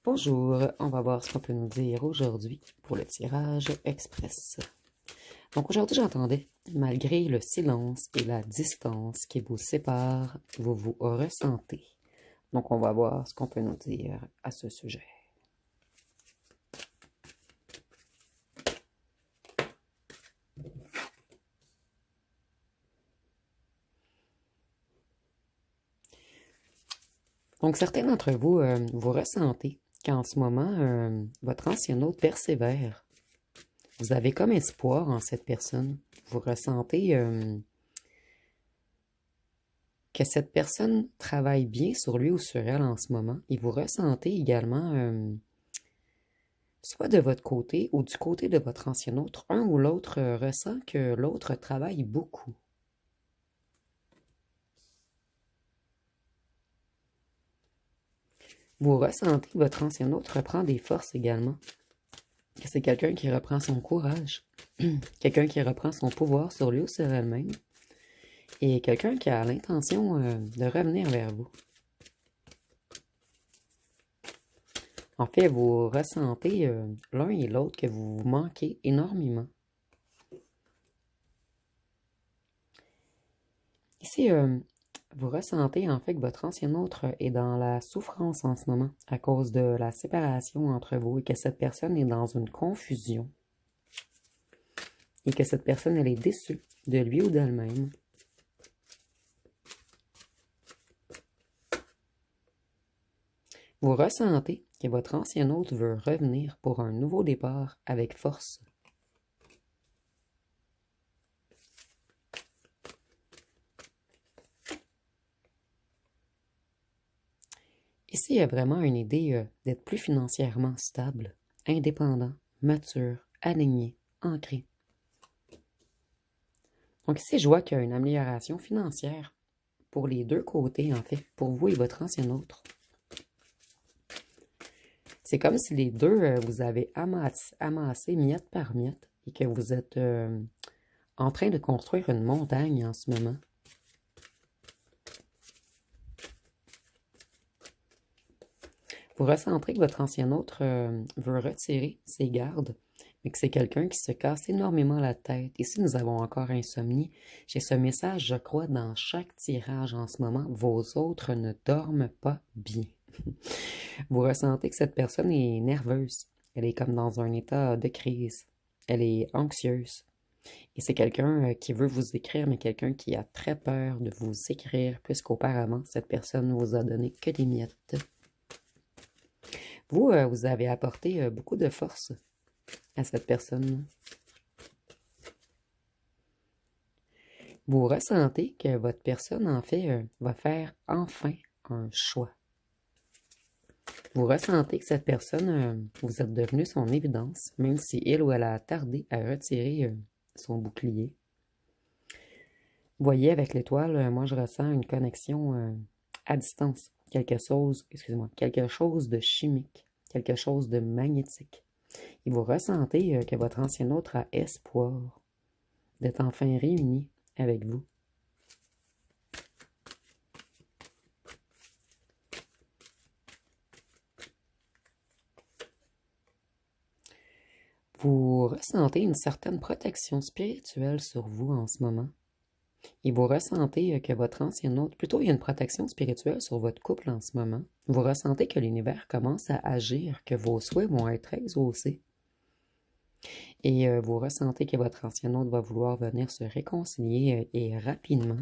Bonjour, on va voir ce qu'on peut nous dire aujourd'hui pour le tirage express. Donc aujourd'hui, j'entendais, malgré le silence et la distance qui vous séparent, vous vous ressentez. Donc on va voir ce qu'on peut nous dire à ce sujet. Donc certains d'entre vous, vous ressentez qu'en ce moment, votre ancien hôte persévère. Vous avez comme espoir en cette personne. Vous ressentez que cette personne travaille bien sur lui ou sur elle en ce moment. Et vous ressentez également, soit de votre côté ou du côté de votre ancien autre, un ou l'autre ressent que l'autre travaille beaucoup. Vous ressentez que votre ancien autre reprend des forces également. Que c'est quelqu'un qui reprend son courage, quelqu'un qui reprend son pouvoir sur lui ou sur elle-même, et quelqu'un qui a l'intention de revenir vers vous. En fait, vous ressentez l'un et l'autre que vous vous manquez énormément. Ici, vous ressentez en fait que votre ancien autre est dans la souffrance en ce moment à cause de la séparation entre vous et que cette personne est dans une confusion et que cette personne, elle est déçue de lui ou d'elle-même. Vous ressentez que votre ancien hôte veut revenir pour un nouveau départ avec force. Ici, il y a vraiment une idée d'être plus financièrement stable, indépendant, mature, aligné, ancré. Donc ici, je vois qu'il y a une amélioration financière pour les deux côtés, en fait, pour vous et votre ancien autre. C'est comme si les deux, vous avez amassé miette par miette et que vous êtes en train de construire une montagne en ce moment. Vous ressentez que votre ancien autre veut retirer ses gardes, mais que c'est quelqu'un qui se casse énormément la tête. Ici, nous avons encore insomnie. J'ai ce message, je crois, dans chaque tirage en ce moment. Vos autres ne dorment pas bien. Vous ressentez que cette personne est nerveuse. Elle est comme dans un état de crise. Elle est anxieuse. Et c'est quelqu'un qui veut vous écrire, mais quelqu'un qui a très peur de vous écrire, puisqu'auparavant, cette personne ne vous a donné que des miettes. Vous, vous avez apporté beaucoup de force à cette personne. Vous ressentez que votre personne, en fait, va faire enfin un choix. Vous ressentez que cette personne, vous êtes devenu son évidence, même si il ou elle a tardé à retirer son bouclier. Vous voyez, avec l'étoile, moi je ressens une connexion à distance. Quelque chose de chimique, quelque chose de magnétique. Et vous ressentez que votre ancien autre a espoir d'être enfin réuni avec vous. Vous ressentez une certaine protection spirituelle sur vous en ce moment. Et vous ressentez que votre ancien hôte, plutôt il y a une protection spirituelle sur votre couple en ce moment. Vous ressentez que l'univers commence à agir, que vos souhaits vont être exaucés. Et vous ressentez que votre ancien hôte va vouloir venir se réconcilier et rapidement.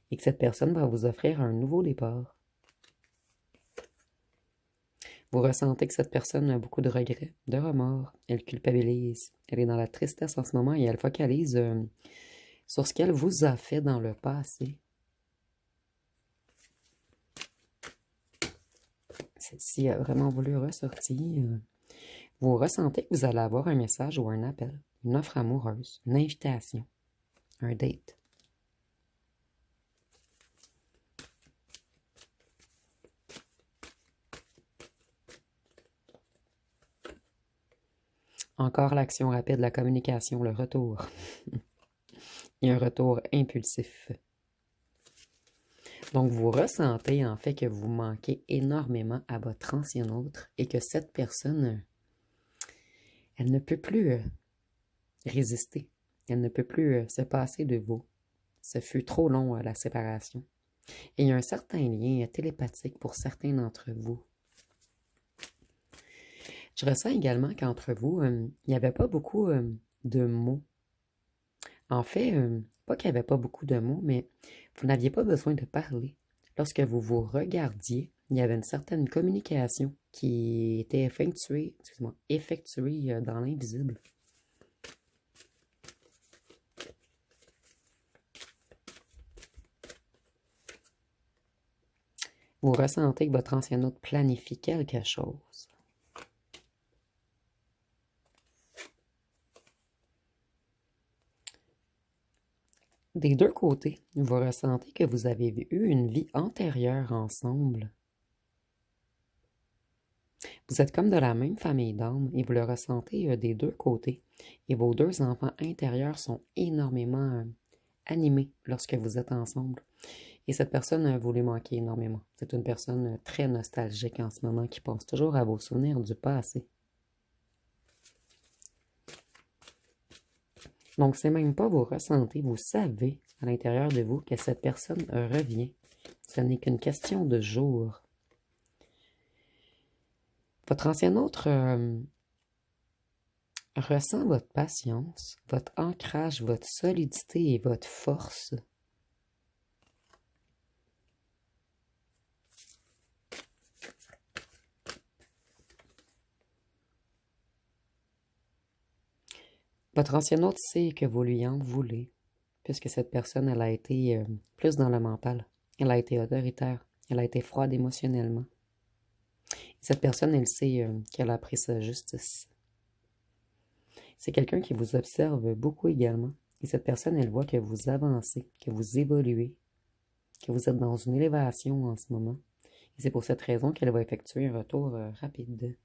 Et que cette personne va vous offrir un nouveau départ. Vous ressentez que cette personne a beaucoup de regrets, de remords. Elle culpabilise. Elle est dans la tristesse en ce moment et elle focalise sur ce qu'elle vous a fait dans le passé. Celle-ci a vraiment voulu ressortir. Vous ressentez que vous allez avoir un message ou un appel, une offre amoureuse, une invitation, un date. Encore l'action rapide, la communication, le retour. Et un retour impulsif. Donc, vous ressentez en fait que vous manquez énormément à votre ancien autre et que cette personne, elle ne peut plus résister. Elle ne peut plus se passer de vous. Ce fut trop long, la séparation. Et il y a un certain lien télépathique pour certains d'entre vous. Je ressens également qu'entre vous, il n'y avait pas beaucoup de mots. En fait, pas qu'il n'y avait pas beaucoup de mots, mais vous n'aviez pas besoin de parler. Lorsque vous vous regardiez, il y avait une certaine communication qui était effectuée dans l'invisible. Vous ressentez que votre ancien hôte planifie quelque chose. Des deux côtés, vous ressentez que vous avez eu une vie antérieure ensemble. Vous êtes comme de la même famille d'âmes et vous le ressentez des deux côtés. Et vos deux enfants intérieurs sont énormément animés lorsque vous êtes ensemble. Et cette personne, vous lui manquez énormément. C'est une personne très nostalgique en ce moment qui pense toujours à vos souvenirs du passé. Donc, c'est même pas vous ressentez, vous savez à l'intérieur de vous que cette personne revient. Ce n'est qu'une question de jours. Votre ancien autre ressent votre patience, votre ancrage, votre solidité et votre force. Votre ancien autre sait que vous lui en voulez, puisque cette personne, elle a été plus dans le mental. Elle a été autoritaire. Elle a été froide émotionnellement. Et cette personne, elle sait qu'elle a pris sa justice. C'est quelqu'un qui vous observe beaucoup également. Et cette personne, elle voit que vous avancez, que vous évoluez, que vous êtes dans une élévation en ce moment. Et c'est pour cette raison qu'elle va effectuer un retour rapide,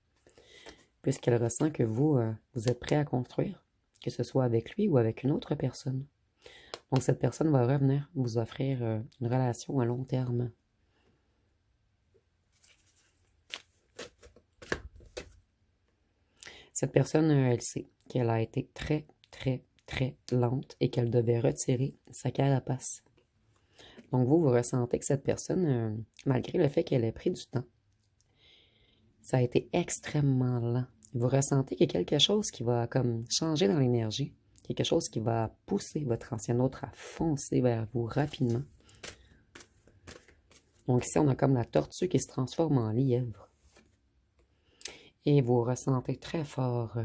puisqu'elle ressent que vous êtes prêt à construire, que ce soit avec lui ou avec une autre personne. Donc cette personne va revenir vous offrir une relation à long terme. Cette personne, elle sait qu'elle a été très, très, très lente et qu'elle devait retirer sa carapace. Donc vous ressentez que cette personne, malgré le fait qu'elle ait pris du temps, ça a été extrêmement lent. Vous ressentez qu'il y a quelque chose qui va comme changer dans l'énergie, quelque chose qui va pousser votre ancien autre à foncer vers vous rapidement. Donc ici, on a comme la tortue qui se transforme en lièvre. Et vous ressentez très fort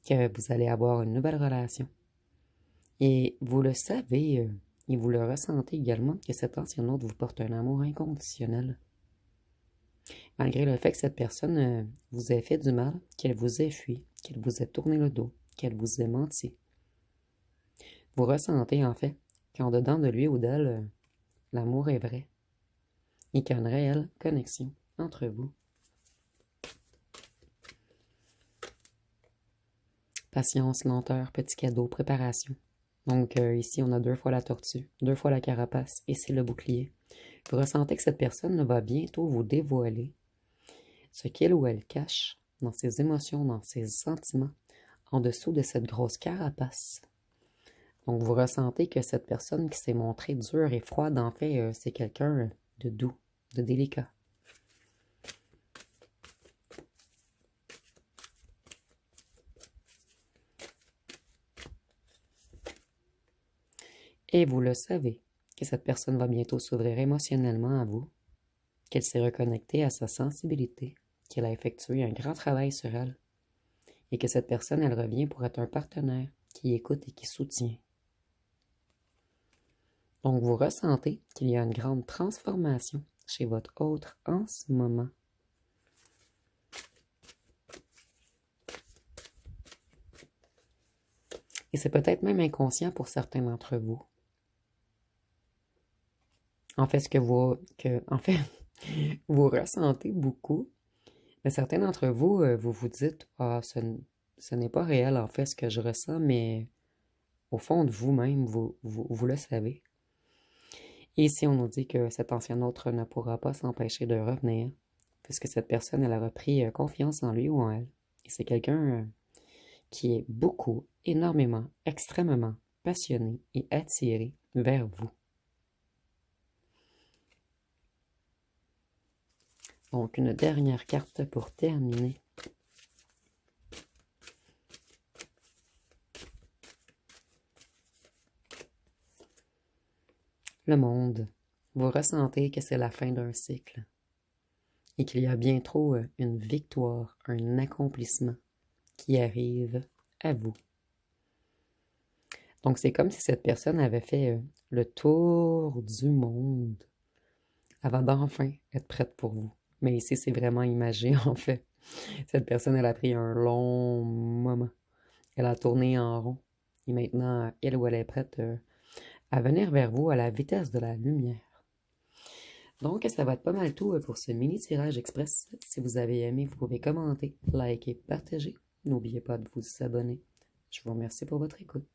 que vous allez avoir une nouvelle relation. Et vous le savez, et vous le ressentez également, que cet ancien autre vous porte un amour inconditionnel. Malgré le fait que cette personne vous ait fait du mal, qu'elle vous ait fui, qu'elle vous ait tourné le dos, qu'elle vous ait menti. Vous ressentez en fait qu'en dedans de lui ou d'elle, l'amour est vrai et qu'il y a une réelle connexion entre vous. Patience, lenteur, petit cadeau, préparation. Donc ici, on a 2 fois la tortue, 2 fois la carapace et c'est le bouclier. Vous ressentez que cette personne va bientôt vous dévoiler ce qu'il ou elle cache dans ses émotions, dans ses sentiments, en dessous de cette grosse carapace. Donc vous ressentez que cette personne qui s'est montrée dure et froide, en fait, c'est quelqu'un de doux, de délicat. Et vous le savez, que cette personne va bientôt s'ouvrir émotionnellement à vous, qu'elle s'est reconnectée à sa sensibilité, qu'elle a effectué un grand travail sur elle, et que cette personne, elle revient pour être un partenaire qui écoute et qui soutient. Donc vous ressentez qu'il y a une grande transformation chez votre autre en ce moment. Et c'est peut-être même inconscient pour certains d'entre vous. En fait, vous ressentez beaucoup, mais certains d'entre vous, vous vous dites, ah, ce n'est pas réel en fait ce que je ressens, mais au fond de vous-même, vous le savez. Et ici, on nous dit que cet ancien autre ne pourra pas s'empêcher de revenir, puisque cette personne, elle a repris confiance en lui ou en elle. Et c'est quelqu'un qui est beaucoup, énormément, extrêmement passionné et attiré vers vous. Donc, une dernière carte pour terminer. Le monde. Vous ressentez que c'est la fin d'un cycle et qu'il y a bientôt une victoire, un accomplissement qui arrive à vous. Donc, c'est comme si cette personne avait fait le tour du monde avant d'enfin être prête pour vous. Mais ici, c'est vraiment imagé, en fait. Cette personne, elle a pris un long moment. Elle a tourné en rond. Et maintenant, elle ou elle est prête à venir vers vous à la vitesse de la lumière. Donc, ça va être pas mal tout pour ce mini tirage express. Si vous avez aimé, vous pouvez commenter, liker, partager. N'oubliez pas de vous abonner. Je vous remercie pour votre écoute.